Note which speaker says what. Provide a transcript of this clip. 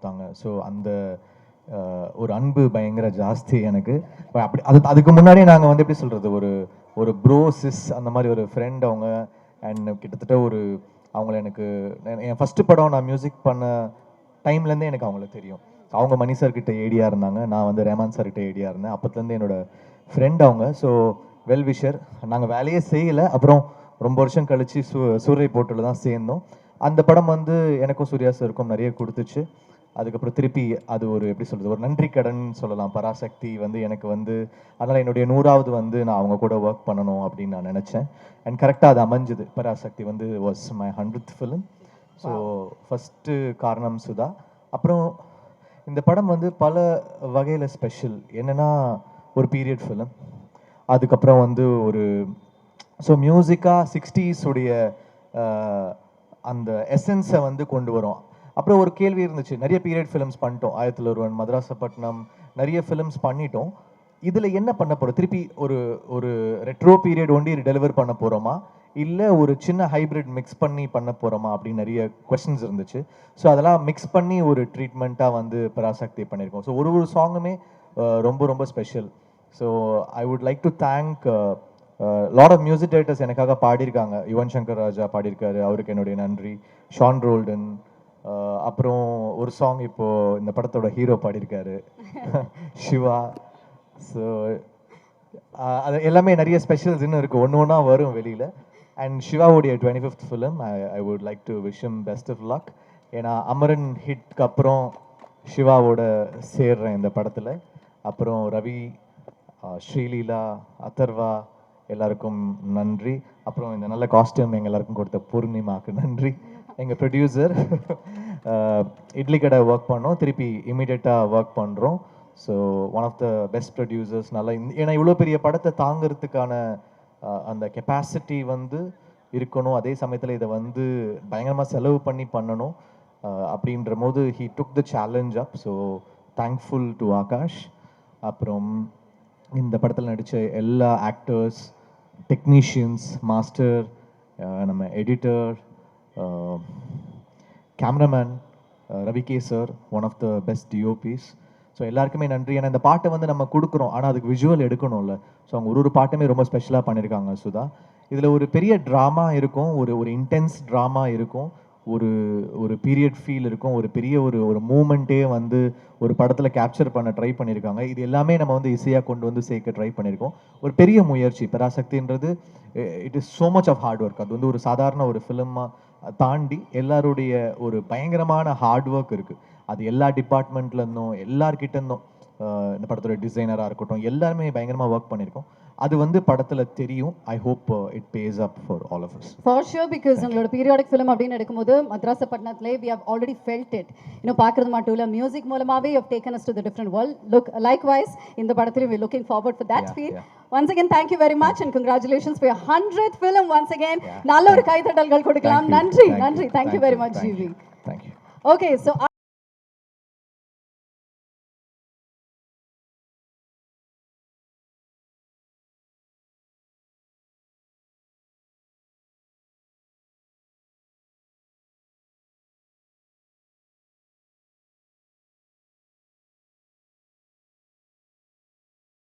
Speaker 1: கொடுத்தாங்க. ஸோ அந்த ஒரு அன்பு பயங்கர ஜாஸ்தி எனக்கு. அப்படி அதுக்கு முன்னாடி நாங்கள் வந்து எப்படி சொல்கிறது, ஒரு ஒரு ப்ரோ சிஸ் அந்த மாதிரி ஒரு ஃப்ரெண்ட் அவங்க. அண்ட் கிட்டத்தட்ட ஒரு அவங்கள எனக்கு என் ஃபஸ்ட்டு படம் நான் மியூசிக் பண்ண டைம்லேருந்தே எனக்கு அவங்கள தெரியும். அவங்க மணி சார்கிட்ட ஏடியாக இருந்தாங்க, நான் வந்து ரேமான் சார்கிட்ட ஏடியாக இருந்தேன். அப்போத்துலேருந்து என்னோட ஃப்ரெண்ட் அவங்க. So well wisher. நாங்கள் வேலையே செய்யலை, அப்புறம் ரொம்ப வருஷம் கழித்து சூரை போட்டில் தான் சேர்ந்தோம். அந்த படம் வந்து எனக்கும் சூர்யா சாருக்கும் நிறைய கொடுத்துச்சு. அதுக்கப்புறம் திருப்பி அது ஒரு எப்படி சொல்கிறது, ஒரு நன்றி கடன் சொல்லலாம். பராசக்தி வந்து எனக்கு வந்து அதனால் என்னுடைய 100வது வந்து நான் அவங்க கூட ஒர்க் பண்ணணும் அப்படின்னு நான் நினச்சேன். அண்ட் கரெக்டாக அது அமைஞ்சுது. பராசக்தி வந்து was my 100th film. So first காரணம் சுதா. அப்புறம் இந்த படம் வந்து பல வகையில் ஸ்பெஷல். என்னென்னா ஒரு பீரியட் ஃபிலிம், அதுக்கப்புறம் வந்து ஒரு ஸோ மியூசிக்காக 60s உடைய அந்த எசன்ஸை வந்து கொண்டு வரும். அப்புறம் ஒரு கேள்வி இருந்துச்சு, நிறைய பீரியட் ஃபிலிம்ஸ் பண்ணிட்டோம், 1001, மதராசப்பட்டினம், நிறைய ஃபிலிம்ஸ் பண்ணிட்டோம். இதில் என்ன பண்ண போகிறோம், திருப்பி ஒரு ஒரு ரெட்ரோ பீரியட் ஒண்டி டெலிவர் பண்ண போகிறோமா, இல்லை ஒரு சின்ன ஹைப்ரிட் மிக்ஸ் பண்ணி பண்ண போகிறோமா அப்படின்னு நிறைய கொஸ்டின்ஸ் இருந்துச்சு. ஸோ அதெல்லாம் மிக்ஸ் பண்ணி ஒரு ட்ரீட்மெண்ட்டாக வந்து பராசக்தி பண்ணியிருக்கோம். ஸோ ஒரு சாங்குமே ரொம்ப ரொம்ப special. So I would like to thank lot of music directors எனக்காக பாடியிருக்காங்க. யுவன் சங்கர் ராஜா பாடியிருக்காரு, அவருக்கு என்னுடைய நன்றி. ஷான் ரோல்டன், அப்புறம் ஒரு சாங் இப்போது இந்த படத்தோட ஹீரோ பாடியிருக்காரு சிவா. ஸோ அது எல்லாமே நிறைய ஸ்பெஷல்ஸ் இன்னும் இருக்குது, ஒன்று ஒன்றா வரும் வெளியில். அண்ட் சிவாவுடைய 25th film I would like to wish him best of luck. ஏன்னா அமரன் ஹிட்க்கு அப்புறம் சிவாவோட சேர்றேன் இந்த படத்தில். அப்புறம் ரவி, ஸ்ரீலீலா, அதர்வா எல்லாருக்கும் நன்றி. அப்புறம் இந்த நல்ல காஸ்டியூம் எங்கள் எல்லாருக்கும் கொடுத்த பூர்ணிமாவுக்கு நன்றி. எங்கள் ப்ரொடியூசர் இட்லி கடை ஒர்க் பண்ணோம், திருப்பி இமீடியட்டாக ஒர்க் பண்ணுறோம். So one of the best producers. நல்லா ஏன்னா இவ்வளோ பெரிய படத்தை தாங்கிறதுக்கான அந்த கெப்பாசிட்டி வந்து இருக்கணும், அதே சமயத்தில் இதை வந்து பயங்கரமாக செலவு பண்ணி பண்ணணும். அப்படின்ற போது he took the challenge up. So thankful to Akash. அப்புறம் இந்த படத்தில் நடித்த எல்லா ஆக்டர்ஸ், டெக்னீஷியன்ஸ், மாஸ்டர், நம்ம editor, cameraman Ravi K sir, one of the best DOPs. So எல்லாருக்குமே நன்றி. ஏன்னா இந்த பாட்டை வந்து நம்ம கொடுக்குறோம், ஆனால் அதுக்கு விஷுவல் எடுக்கணும்ல. ஸோ அவங்க ஒரு பாட்டுமே ரொம்ப ஸ்பெஷலாக பண்ணியிருக்காங்க சுதா. இதில் ஒரு பெரிய ட்ராமா இருக்கும், ஒரு ஒரு இன்டென்ஸ் ட்ராமா இருக்கும், ஒரு ஒரு பீரியட் ஃபீல் இருக்கும், ஒரு பெரிய ஒரு ஒரு மூமெண்ட்டே வந்து ஒரு படத்தில் கேப்சர் பண்ண ட்ரை பண்ணியிருக்காங்க. இது எல்லாமே நம்ம வந்து இசையாக கொண்டு வந்து சேர்க்க ட்ரை பண்ணியிருக்கோம். ஒரு பெரிய முயற்சி பராசக்தின்றது. It is so much of hard work. அது வந்து ஒரு சாதாரண ஒரு ஃபிலிமாக தாண்டி எல்லாருடைய ஒரு பயங்கரமான ஹார்ட் ஒர்க் இருக்குது. அது எல்லா டிபார்ட்மெண்ட்லேருந்தும் எல்லார்கிட்ட இருந்தும் இந்த படத்தோட டிசைனராக இருக்கட்டும், எல்லாருமே பயங்கரமாக ஒர்க் பண்ணியிருக்கோம். அது வந்து படத்தில் தெரியும். I hope it pays up for all of us.
Speaker 2: For sure, because உங்களோட பீரியாடிக் ஃபிலிம் அப்படின்னு எடுக்கும்போது மதராசப்பட்டினத்திலே we have already felt it. இன்னும் பார்க்கறது மட்டும் இல்லை, மியூசிக் மூலமாகவே you have taken us to the different world. Look likewise இந்த படத்திலும் we looking forward for that feel. Once again thank you very much and congratulations for your 100th film. Once again நல்ல ஒரு கைதட்டல்கள் கொடுக்கலாம். நன்றி நன்றி. Thank you very much GV.
Speaker 1: Thank you.
Speaker 2: Okay, so